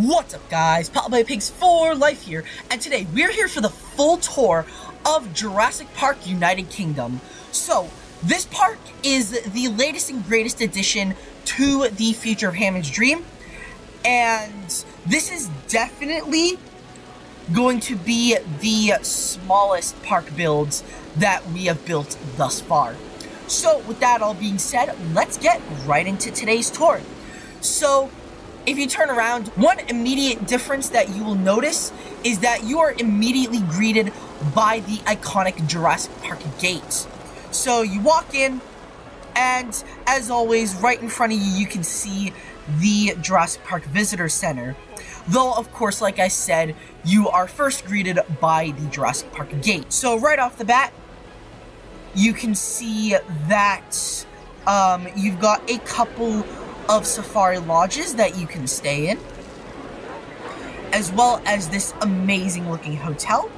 What's up, guys? Papa Boy Pigs for Life here, and today we're here for the full tour of Jurassic Park United Kingdom. So, this park is the latest and greatest addition to the Future of Hammond's Dream, and this is definitely going to be the smallest park builds that we have built thus far. So, with that all being said, let's get right into today's tour. So, if you turn around, one immediate difference that you will notice is that you are immediately greeted by the iconic Jurassic Park gate. So you walk in, and as always, right in front of you, you can see the Jurassic Park Visitor Center. Though, of course, like I said, you are first greeted by the Jurassic Park gate. So right off the bat, you can see that you've got a couple of safari lodges that you can stay in, as well as this amazing looking hotel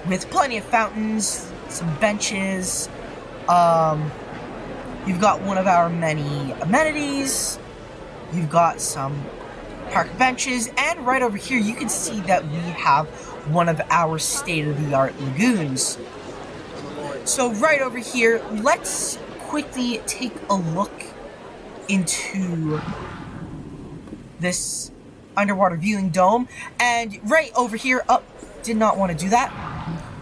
with plenty of fountains, some benches. You've got one of our many amenities, you've got some park benches, and right over here you can see that we have one of our state-of-the-art lagoons. So right over here, let's quickly take a look into this underwater viewing dome, and right over here, did not want to do that.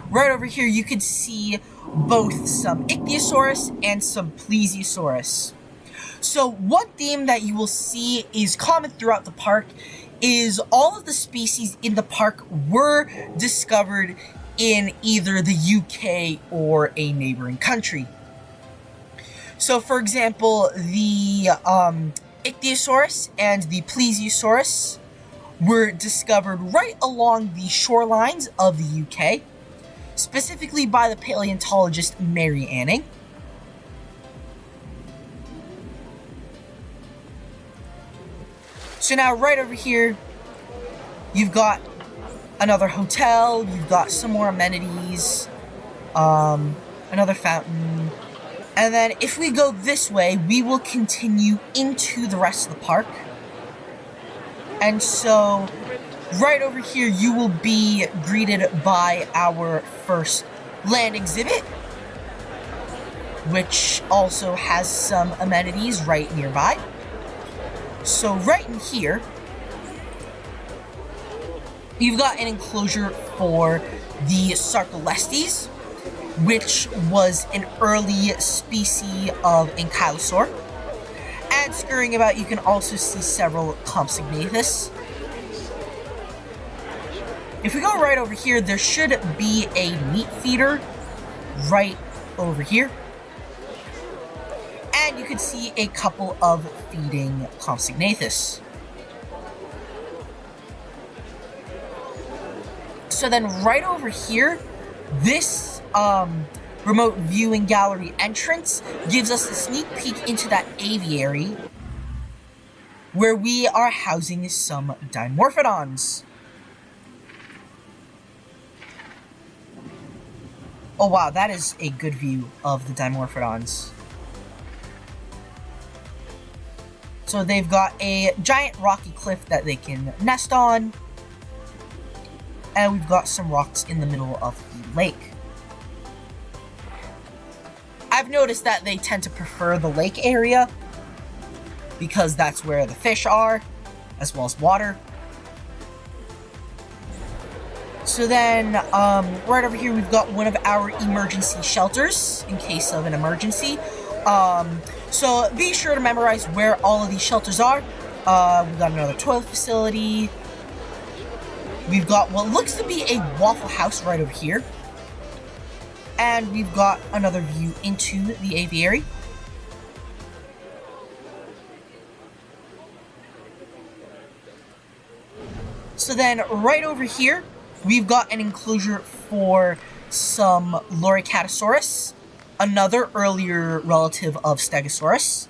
Right over here you could see both some Ichthyosaurus and some Plesiosaurus. So one theme that you will see is common throughout the park is all of the species in the park were discovered in either the UK or a neighboring country. So, for example, the Ichthyosaurus and the Plesiosaurus were discovered right along the shorelines of the UK, specifically by the paleontologist Mary Anning. So now, right over here, you've got another hotel, you've got some more amenities, another fountain. And then if we go this way, we will continue into the rest of the park. And so, right over here, you will be greeted by our first land exhibit, which also has some amenities right nearby. So right in here, you've got an enclosure for the Sarcolestes, which was an early species of ankylosaur. And scurrying about, you can also see several Compsognathus. If we go right over here, there should be a meat feeder right over here. And you can see a couple of feeding Compsognathus. So then right over here, this remote viewing gallery entrance gives us a sneak peek into that aviary where we are housing some Dimorphodons. Oh wow, that is a good view of the Dimorphodons. So they've got a giant rocky cliff that they can nest on, and we've got some rocks in the middle of the lake. I've noticed that they tend to prefer the lake area because that's where the fish are, as well as water. So then, right over here, we've got one of our emergency shelters in case of an emergency. So be sure to memorize where all of these shelters are. We've got another toilet facility. We've got what looks to be a Waffle House right over here. And we've got another view into the aviary. So then, right over here, we've got an enclosure for some Loricatosaurus, another earlier relative of Stegosaurus.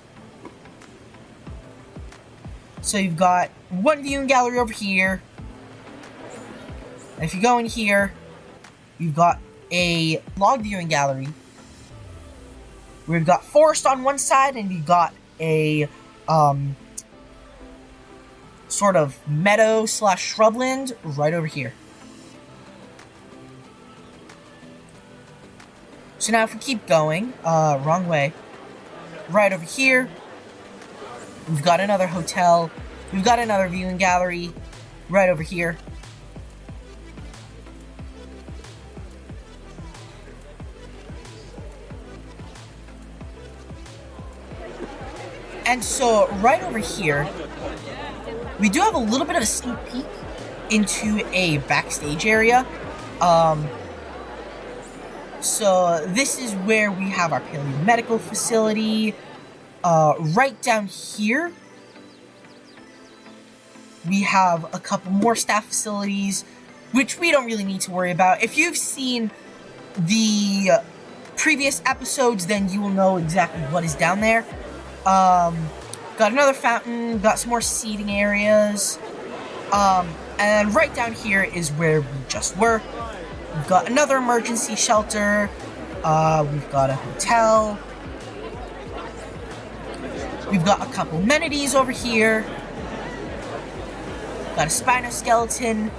So you've got one viewing gallery over here. And if you go in here, you've got a log viewing gallery. We've got forest on one side, and we've got a sort of meadow slash shrubland right over here. So now if we keep going, wrong way, right over here, we've got another hotel, we've got another viewing gallery right over here. And so, right over here, we do have a little bit of a sneak peek into a backstage area. So, this is where we have our paleomedical facility. Right down here, we have a couple more staff facilities, which we don't really need to worry about. If you've seen the previous episodes, then you will know exactly what is down there. Got another fountain, got some more seating areas, and right down here is where we just were. We've got another emergency shelter, we've got a hotel, we've got a couple amenities over here, got a spinoskeleton,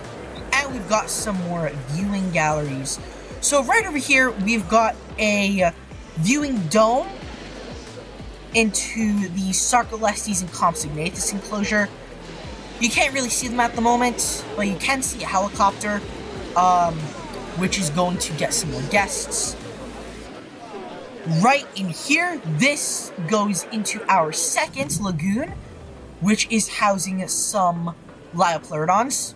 and we've got some more viewing galleries. So right over here, we've got a viewing dome into the Sarcolestes and Compsognathus enclosure. You can't really see them at the moment, but you can see a helicopter, which is going to get some more guests. Right in here, this goes into our second lagoon, which is housing some Liopleurodons.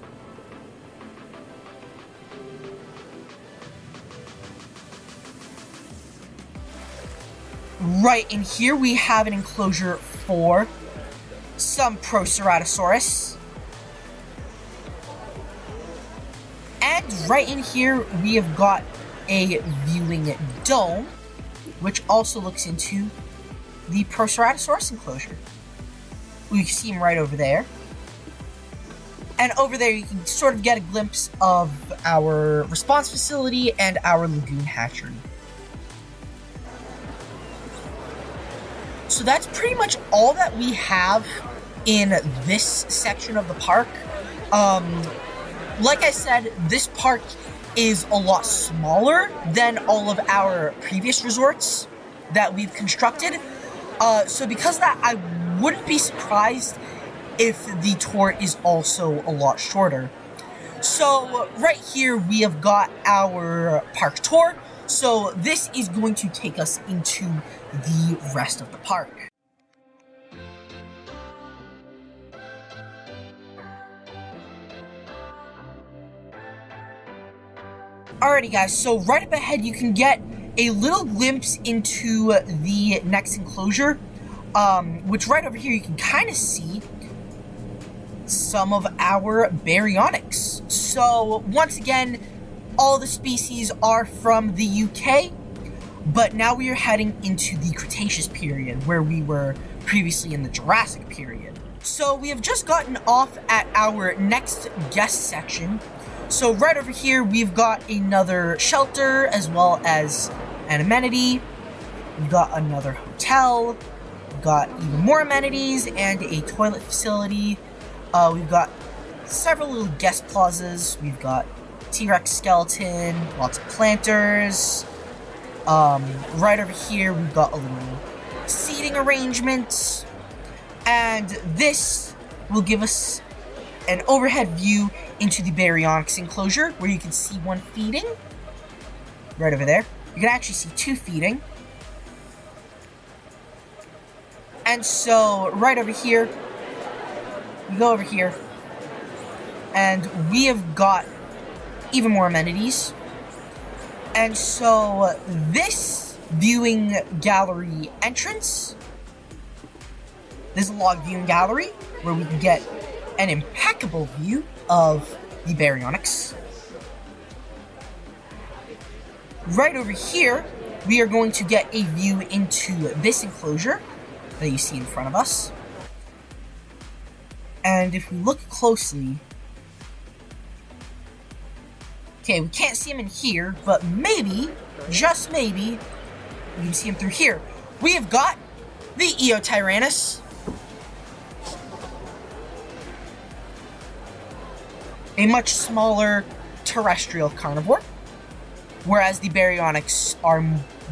Right in here, we have an enclosure for some Proceratosaurus. And right in here, we have got a viewing dome, which also looks into the Proceratosaurus enclosure. We can see him right over there. And over there, you can sort of get a glimpse of our response facility and our lagoon hatchery. So that's pretty much all that we have in this section of the park. Like I said, this park is a lot smaller than all of our previous resorts that we've constructed. So because of that, I wouldn't be surprised if the tour is also a lot shorter. So right here, we have got our park tour. So this is going to take us into the rest of the park. Alrighty guys, so right up ahead you can get a little glimpse into the next enclosure, which right over here you can kind of see some of our baryonyx. So once again, all the species are from the UK, but now we are heading into the Cretaceous period, where we were previously in the Jurassic period. So we have just gotten off at our next guest section. So right over here, we've got another shelter, as well as an amenity. We've got another hotel. We've got even more amenities and a toilet facility. We've got several little guest plazas. We've got T-Rex skeleton, lots of planters. Right over here, we've got a little seating arrangement. And this will give us an overhead view into the baryonyx enclosure, where you can see one feeding. Right over there. You can actually see two feeding. And so, right over here, we go over here, and we have got even more amenities. And so this viewing gallery entrance, there's a log viewing gallery where we can get an impeccable view of the baryonyx. Right over here, we are going to get a view into this enclosure that you see in front of us. And if we look closely, okay, we can't see him in here, but maybe, just maybe, we can see him through here. We have got the Eotyrannus. a much smaller terrestrial carnivore, whereas the baryonyx are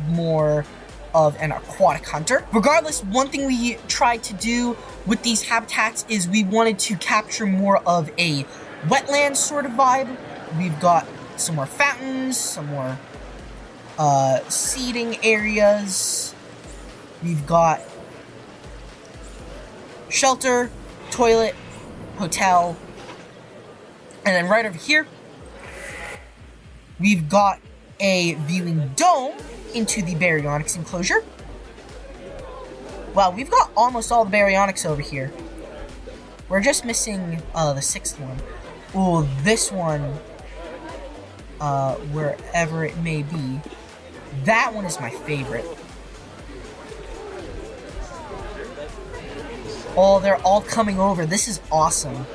more of an aquatic hunter. Regardless, one thing we tried to do with these habitats is we wanted to capture more of a wetland sort of vibe. We've got some more fountains, some more seating areas. We've got shelter, toilet, hotel, and then right over here, we've got a viewing dome into the baryonyx enclosure. Wow, we've got almost all the baryonyx over here. We're just missing the 6th one. Oh, this one, wherever it may be. That one is my favorite. Oh, they're all coming over. This is awesome.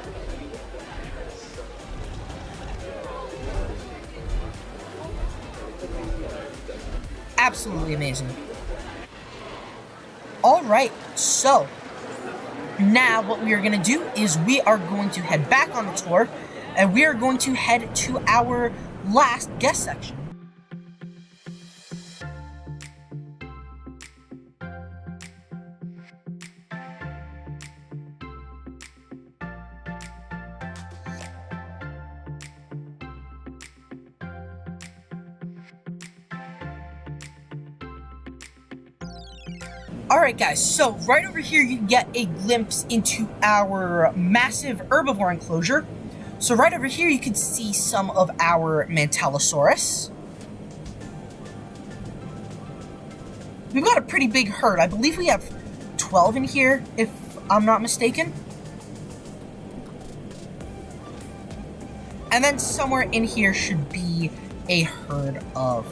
Absolutely amazing. Alright, so now what we are going to do is we are going to head back on the tour, and we are going to head to our last guest section. Alright guys, so right over here you can get a glimpse into our massive herbivore enclosure. So right over here you can see some of our Mantellosaurus. We've got a pretty big herd. I believe we have 12 in here, if I'm not mistaken. And then somewhere in here should be a herd of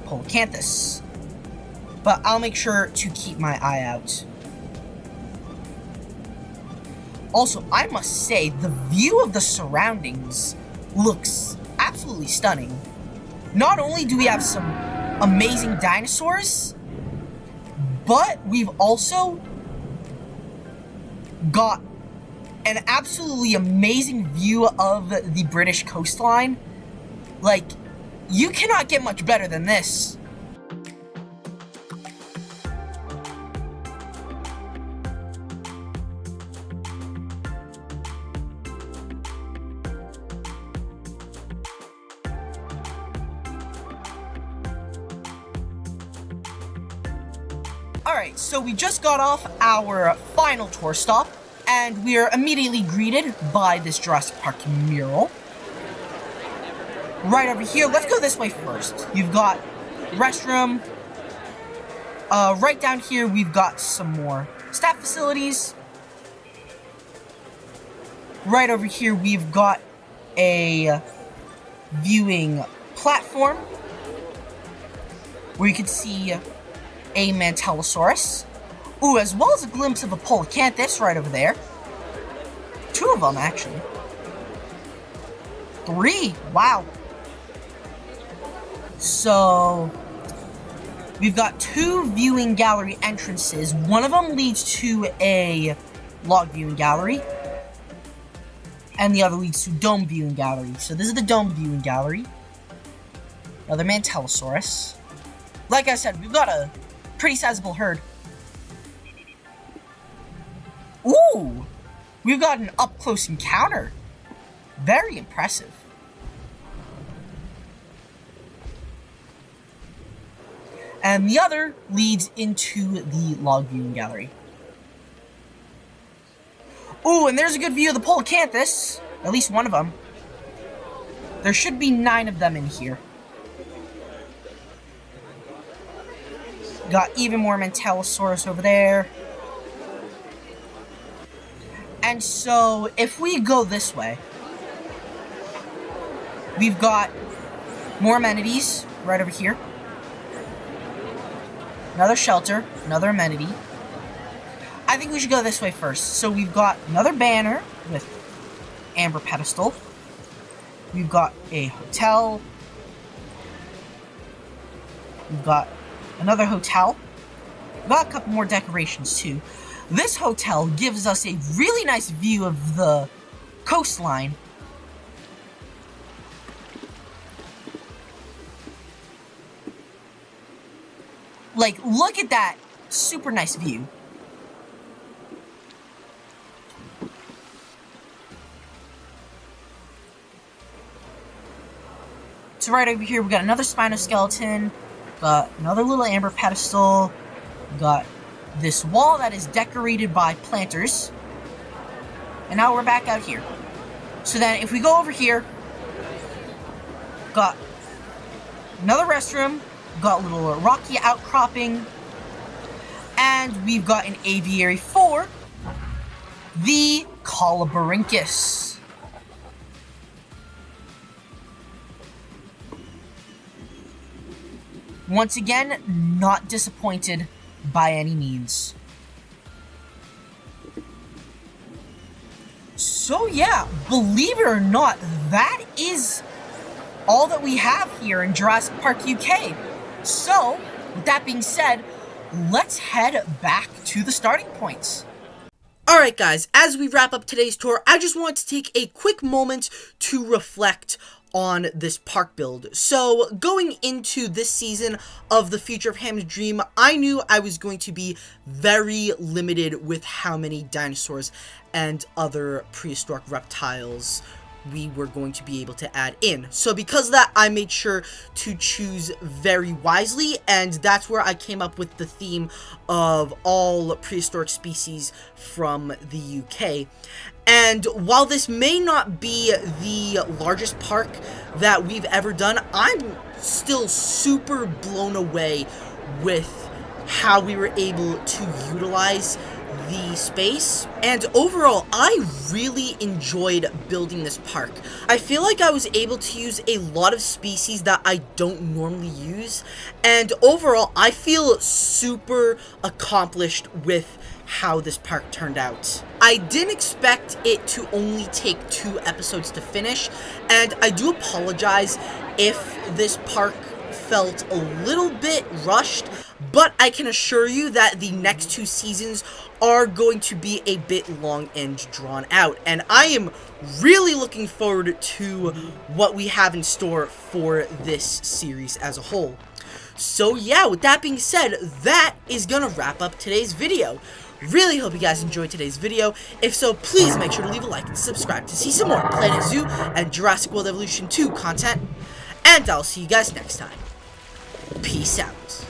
Polacanthus. But I'll make sure to keep my eye out. Also, I must say, the view of the surroundings looks absolutely stunning. Not only do we have some amazing dinosaurs, but we've also got an absolutely amazing view of the British coastline. Like, you cannot get much better than this. Alright, so we just got off our final tour stop, and we are immediately greeted by this Jurassic Park mural. Right over here, let's go this way first. You've got restroom. Right down here, we've got some more staff facilities. Right over here, we've got a viewing platform where you can see a Mantellosaurus. Ooh, as well as a glimpse of a Polacanthus right over there. 2 of them, actually. 3, wow. So, we've got 2 viewing gallery entrances. One of them leads to a log viewing gallery, and the other leads to dome viewing gallery. So this is the dome viewing gallery. Another Mantellosaurus. Like I said, we've got a pretty sizable herd. Ooh! We've got an up-close encounter. Very impressive. And the other leads into the log viewing gallery. Ooh, and there's a good view of the Polacanthus. At least one of them. There should be 9 of them in here. Got even more Mantellosaurus over there. And so, if we go this way, we've got more amenities right over here. Another shelter, another amenity. I think we should go this way first. So we've got another banner with amber pedestal. We've got a hotel. We've got another hotel. We've got a couple more decorations too. This hotel gives us a really nice view of the coastline. Like, look at that super nice view. So right over here, we got another Spinoskeleton, got another little amber pedestal, got this wall that is decorated by planters, and now we're back out here. So then, if we go over here, got another restroom, got a little rocky outcropping, and we've got an aviary for the Coloborincus. Once again, not disappointed by any means. So yeah, believe it or not, that is all that we have here in Jurassic Park UK. So, with that being said, let's head back to the starting points. Alright guys, as we wrap up today's tour, I just want to take a quick moment to reflect on this park build. So, going into this season of The Future of Hammond's Dream, I knew I was going to be very limited with how many dinosaurs and other prehistoric reptiles we were going to be able to add in. So because of that, I made sure to choose very wisely, and that's where I came up with the theme of all prehistoric species from the UK. And while this may not be the largest park that we've ever done, I'm still super blown away with how we were able to utilize the space, and overall I really enjoyed building this park. I feel like I was able to use a lot of species that I don't normally use, and overall I feel super accomplished with how this park turned out. I didn't expect it to only take 2 episodes to finish, and I do apologize if this park felt a little bit rushed, but I can assure you that the next 2 seasons are going to be a bit long and drawn out, and I am really looking forward to what we have in store for this series as a whole. So yeah, with that being said, that is gonna wrap up today's video. Really hope you guys enjoyed today's video. If so, please make sure to leave a like and subscribe to see some more Planet Zoo and Jurassic World Evolution 2 content, and I'll see you guys next time. Peace out.